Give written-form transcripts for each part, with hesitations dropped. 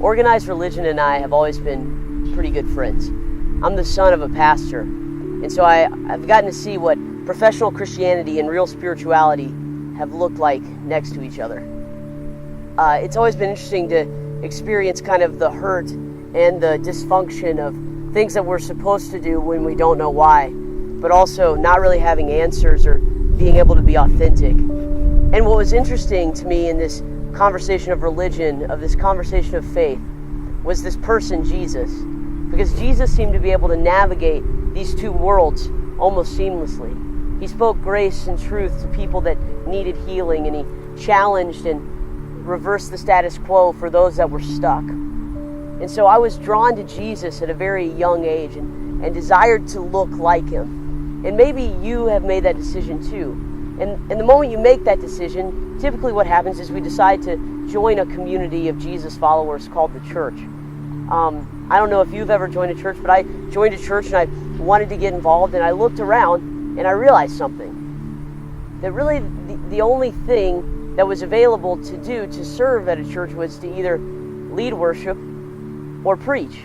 Organized religion and I have always been pretty good friends. I'm the son of a pastor, and so I've gotten to see what professional Christianity and real spirituality have looked like next to each other. It's always been interesting to experience kind of the hurt and the dysfunction of things that we're supposed to do when we don't know why, but also not really having answers or being able to be authentic. And what was interesting to me in this conversation of religion, of this conversation of faith, was this person, Jesus. Because Jesus seemed to be able to navigate these two worlds almost seamlessly. He spoke grace and truth to people that needed healing, and he challenged and reversed the status quo for those that were stuck. And so I was drawn to Jesus at a very young age and desired to look like him. And maybe you have made that decision too. And the moment you make that decision, typically what happens is we decide to join a community of Jesus followers called the church. I don't know if you've ever joined a church, but I joined a church and I wanted to get involved, and I looked around and I realized something. That really the only thing that was available to do to serve at a church was to either lead worship or preach.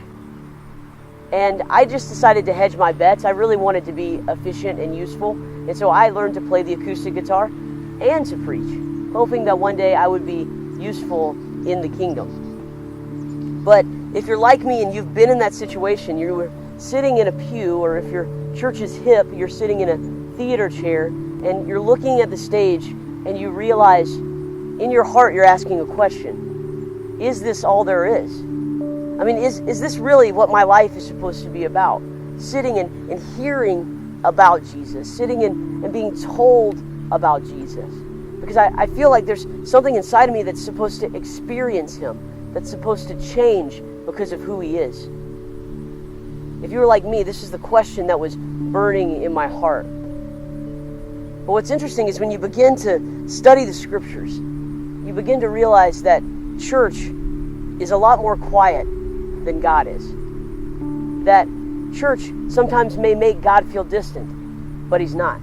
And I just decided to hedge my bets. I really wanted to be efficient and useful. And so I learned to play the acoustic guitar and to preach, hoping that one day I would be useful in the kingdom. But if you're like me and you've been in that situation, you were sitting in a pew, or if your church is hip, you're sitting in a theater chair and you're looking at the stage and you realize in your heart you're asking a question. Is this all there is? I mean, is this really what my life is supposed to be about? Sitting and hearing about Jesus, sitting and being told about Jesus. Because I feel like there's something inside of me that's supposed to experience him, that's supposed to change because of who he is. If you were like me, this is the question that was burning in my heart. But what's interesting is when you begin to study the scriptures, you begin to realize that church is a lot more quiet than God is. That church sometimes may make God feel distant, but he's not.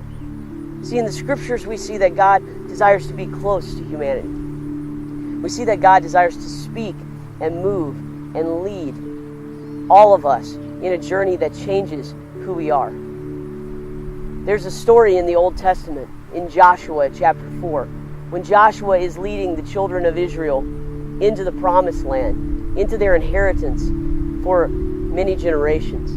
See, in the scriptures we see that God desires to be close to humanity. We see that God desires to speak and move and lead all of us in a journey that changes who we are. There's a story in the Old Testament, in Joshua chapter 4, when Joshua is leading the children of Israel into the promised land, into their inheritance for many generations.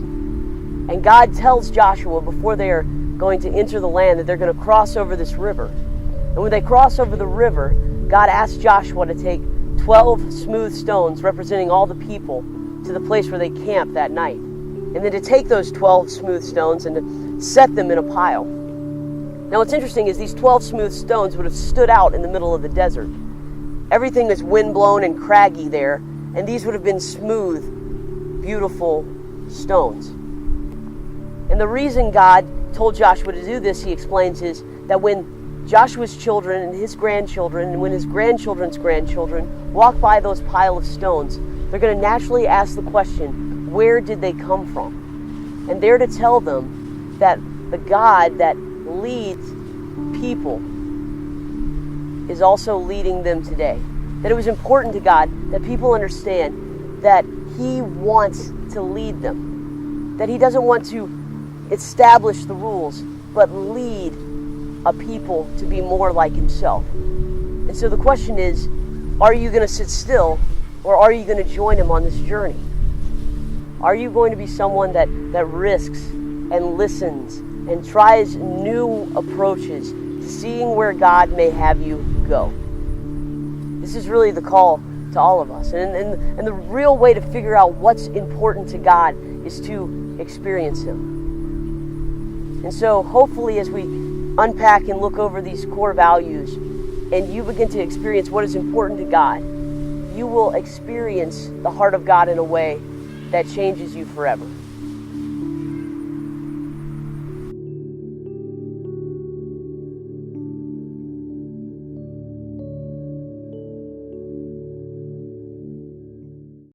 And God tells Joshua before they are going to enter the land that they're going to cross over this river. And when they cross over the river, God asks Joshua to take 12 smooth stones representing all the people to the place where they camp that night. And then to take those 12 smooth stones and to set them in a pile. Now what's interesting is these 12 smooth stones would have stood out in the middle of the desert. Everything is windblown and craggy there, and these would have been smooth, beautiful stones. And the reason God told Joshua to do this, he explains, is that when Joshua's children and his grandchildren, and when his grandchildren's grandchildren walk by those pile of stones, they're going to naturally ask the question, where did they come from? And they're to tell them that the God that leads people is also leading them today. That it was important to God that people understand that he wants to lead them. That he doesn't want to establish the rules, but lead a people to be more like himself. And so the question is, are you going to sit still, or are you going to join him on this journey? Are you going to be someone that risks and listens and tries new approaches to seeing where God may have you go? This is really the call to all of us. And the real way to figure out what's important to God is to experience him. And so hopefully as we unpack and look over these core values and you begin to experience what is important to God, you will experience the heart of God in a way that changes you forever.